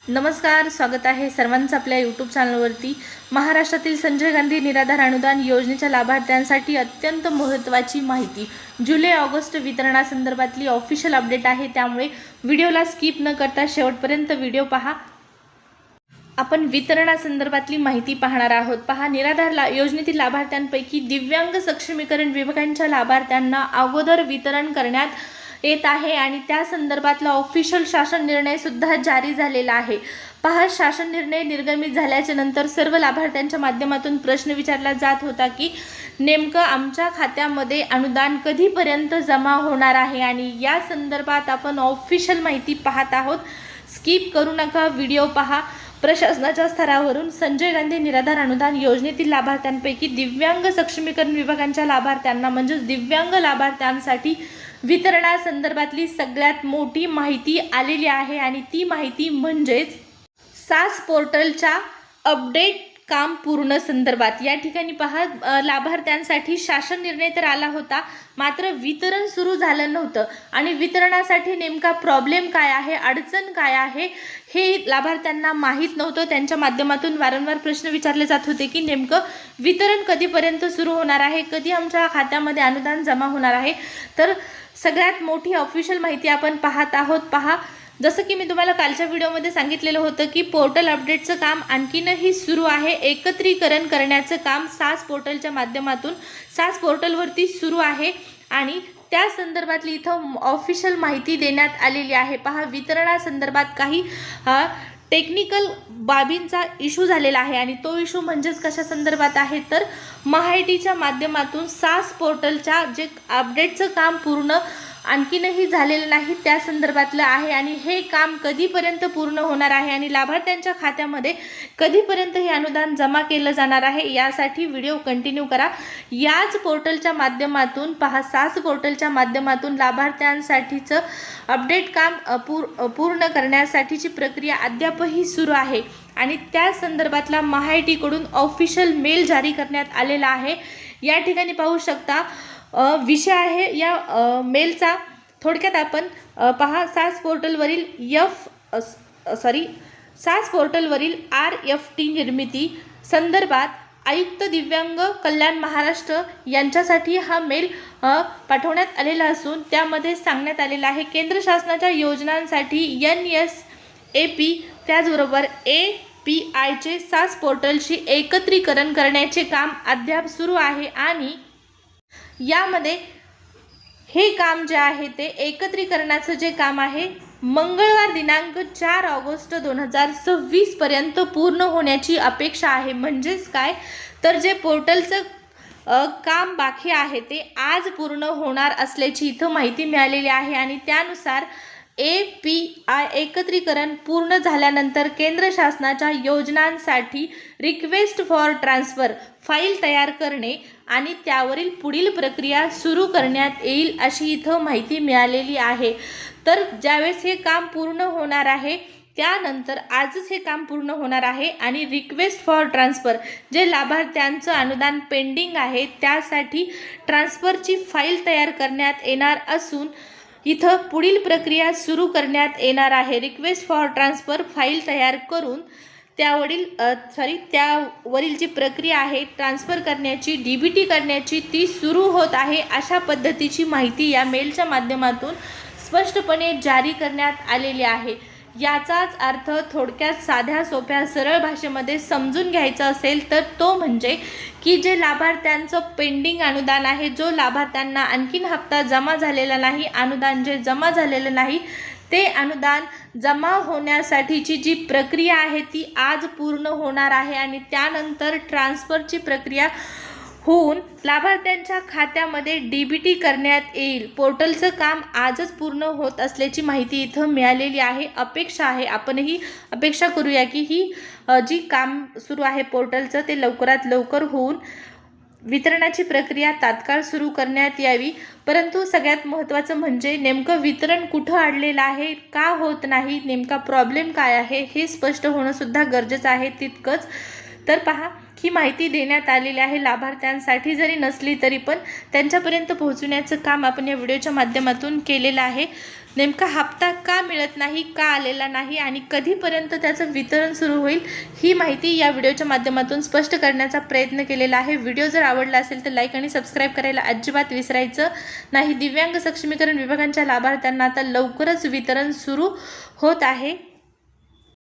नमस्कार, स्वागत आहे सर्वांचं आपल्या यूट्यूब चॅनलवरती। महाराष्ट्रातील संजय गांधी निराधार अनुदान योजनेच्या लाभार्थ्यांसाठी अत्यंत महत्त्वाची माहिती जुलै-ऑगस्ट वितरणासंदर्भातली ऑफिशियल अपडेट आहे, त्यामुळे व्हिडिओला स्किप न करता शेवटपर्यंत व्हिडिओ पहा। आपण वितरणासंदर्भातली माहिती पाहणार आहोत। पहा, निराधार योजनेतील लाभार्थ्यांपैकी दिव्यांग सक्षमीकरण विभागांच्या लाभार्थ्यांना अगोदर वितरण करण्यात येत आहे आणि त्या संदर्भातला ऑफिशियल शासन निर्णय सुद्धा जारी झालेला आहे। पहा, शासन निर्णय निर्गमित झाल्याच्या नंतर सर्व लाभार्थ्यांच्या माध्यमातून प्रश्न विचारला जात होता की नेमकं आमच्या खात्यामध्ये अनुदान कधीपर्यंत जमा होणार आहे, आणि या संदर्भात आपण ऑफिशियल माहिती पाहत आहोत। स्किप करू नका, व्हिडिओ पहा। प्रशासनाच्या स्तरावरून संजय गांधी निराधार अनुदान योजनेतील लाभार्थ्यांपैकी दिव्यांग सक्षमीकरण विभागांच्या लाभार्थ्यांना म्हणजेच दिव्यांग लाभार्थ्यांसाठी वितरणासंदर्भातली सगळ्यात मोठी माहिती आलेली आहे, आणि ती माहिती म्हणजेच सास पोर्टलच्या अपडेट काम पूर्ण संदर्भात। या ठिकाणी पहा, लाभार्थ्यांसाठी शासन निर्णय तर आला होता, मात्र वितरण सुरू झालं नव्हतं, आणि वितरणासाठी नेमका प्रॉब्लेम काय आहे, अडचण काय आहे, हे लाभार्थ्यांना माहीत नव्हतं। त्यांच्या माध्यमातून वारंवार प्रश्न विचारले जात होते की नेमकं वितरण कधीपर्यंत सुरू होणार आहे, कधी आमच्या खात्यामध्ये अनुदान जमा होणार आहे। तर सगळ्यात मोठी ऑफिशियल माहिती आपण पाहत आहोत। पहा, जसं की मी तुम्हाला कालच्या व्हिडिओमध्ये सांगितलेलं होतं की पोर्टल अपडेटचं काम आणखीनही सुरू आहे। एकत्रीकरण करण्याचं काम सास पोर्टलच्या माध्यमातून सास पोर्टलवरती सुरू आहे, आणि त्या संदर्भातली इथं ऑफिशियल माहिती देण्यात आलेली आहे। पहा, वितरणासंदर्भात काही टेक्निकल बाबींचा इश्यू झालेला आहे, आणि तो इश्यू म्हणजेच कशा संदर्भात आहे तर महाआयटीच्या माध्यमातून सास पोर्टलच्या जे अपडेटचं काम पूर्ण आणखीनही झालेलं नाही त्या संदर्भातलं आहे, आणि हे काम कधीपर्यंत पूर्ण होणार आहे आणि लाभार्थ्यांच्या खात्यामध्ये कधीपर्यंत हे अनुदान जमा केलं जाणार आहे, यासाठी व्हिडिओ कंटिन्यू करा। याच पोर्टलच्या माध्यमातून पहा, सास पोर्टलच्या माध्यमातून लाभार्थ्यांसाठीचं अपडेट काम पूर्ण करण्यासाठीची प्रक्रिया अद्यापही सुरू आहे, आणि त्या संदर्भातला महाआयटीकडून ऑफिशियल मेल जारी करण्यात आलेला आहे। या ठिकाणी पाहू शकता विषय आहे या मेलचा। थोडक्यात आपण पहा, सास पोर्टलवरील RFT निर्मिती संदर्भात आयुक्त दिव्यांग कल्याण महाराष्ट्र यांच्यासाठी हा मेल पाठवण्यात आलेला असून त्यामध्ये सांगण्यात आलेलं आहे केंद्र शासनाच्या योजनांसाठी NSAP त्याचबरोबर APIचे सास पोर्टलशी एकत्रीकरण करण्याचे काम अद्याप सुरू आहे, आणि यामध्ये हे काम जे आहे ते एकत्रीकरणाचं जे काम आहे मंगळवार दिनांक 4 ऑगस्ट 2026 पर्यंत पूर्ण होण्याची अपेक्षा आहे। म्हणजेच काय तर जे पोर्टलचं काम बाकी आहे ते आज पूर्ण होणार असल्याची इथं माहिती मिळालेली आहे, आणि त्यानुसार API एकत्रीकरण पूर्ण झाल्यानंतर केंद्र शासनाच्या योजनांसाठी रिक्वेस्ट फॉर ट्रान्सफर फाईल तयार करणे आणि त्यावरील पुढील प्रक्रिया सुरू करण्यात येईल अशी इथं माहिती मिळालेली आहे। तर ज्यावेळेस हे काम पूर्ण होणार आहे त्यानंतर आजच हे काम पूर्ण होणार आहे, आणि रिक्वेस्ट फॉर ट्रान्सफर जे लाभार्थ्यांचं अनुदान पेंडिंग आहे त्यासाठी ट्रान्सफरची फाईल तयार करण्यात येणार असून इथं पुढील प्रक्रिया सुरू करण्यात येणार आहे। रिक्वेस्ट फॉर ट्रान्सफर फाईल तयार करून त्यावरील जी प्रक्रिया आहे ट्रान्सफर करण्याची, DBT करण्याची, ती सुरू होत आहे अशा पद्धतीची माहिती या मेलच्या माध्यमातून स्पष्टपणे जारी करण्यात आलेली आहे। याचाच अर्थ थोडक्यात साध्या सोप्या सरळ भाषेमध्ये समजून घ्यायचं असेल तर तो म्हणजे की जे लाभार्थ्यांचं पेंडिंग अनुदान आहे, जो लाभार्थ्यांना आणखीन हप्ता जमा झालेला नाही, अनुदान जे जमा झालेलं नाही ते अनुदान जमा होण्यासाठीची जी प्रक्रिया आहे ती आज पूर्ण होणार आहे, आणि त्यानंतर ट्रान्सफरची प्रक्रिया होऊन लाभार्थ्यांच्या खात्यामध्ये DBT करण्यात येईल। पोर्टलचं काम आजच पूर्ण होत असल्याची माहिती इथं मिळालेली आहे। अपेक्षा आहे, आपणही अपेक्षा करूया की ही जी काम सुरू आहे पोर्टलचं ते लवकरात लवकर होऊन वितरणाची प्रक्रिया तात्काळ सुरू करण्यात यावी। परंतु सगळ्यात महत्त्वाचं म्हणजे नेमकं वितरण कुठं अडलेलं आहे, का होत नाही, नेमका प्रॉब्लेम काय आहे हे स्पष्ट होणं सुद्धा गरजेचं आहे तितकंच। तर पहा, ही माहिती देण्यात आलेली आहे लाभार्थ्यांसाठी, जरी नसली तरी पण त्यांच्यापर्यंत पोहोचवण्याचं काम आपण या व्हिडिओच्या माध्यमातून केलेलं आहे। नेमका हप्ता का मिळत नाही, का आलेला नाही आणि कधीपर्यंत त्याचं वितरण सुरू होईल, ही माहिती या व्हिडिओच्या माध्यमातून स्पष्ट करण्याचा प्रयत्न केलेला आहे. व्हिडिओ जर आवडला असेल तर लाईक आणि सबस्क्राईब करायला अजिबात विसरायचं नाही. दिव्यांग सक्षमीकरण विभागांच्या लाभार्थ्यांना आता लवकरच वितरण सुरू होत आहे.